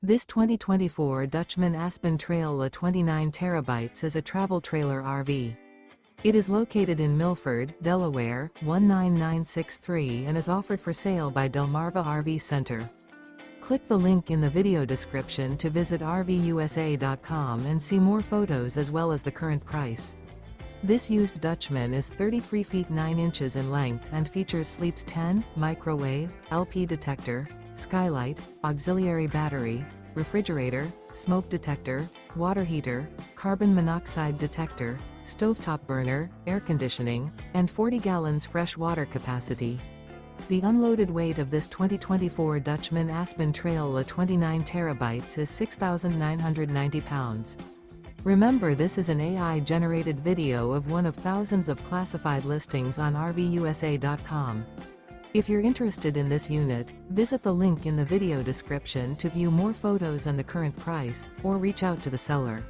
This 2024 Dutchmen Aspen Trail 29 terabytes is a travel trailer RV. It is located in Milford, Delaware, 19963 and is offered for sale by Delmarva RV Center. Click the link in the video description to visit RVUSA.com and see more photos as well as the current price. This used Dutchman is 33 feet 9 inches in length and features sleeps 10, microwave, LP detector, skylight, auxiliary battery, refrigerator, smoke detector, water heater, carbon monoxide detector, stovetop burner, air conditioning, and 40 gallons fresh water capacity. The unloaded weight of this 2024 Dutchmen Aspen Trail 29 terabytes is 6,990 pounds. Remember, this is an AI-generated video of one of thousands of classified listings on RVUSA.com. If you're interested in this unit, visit the link in the video description to view more photos and the current price, or reach out to the seller.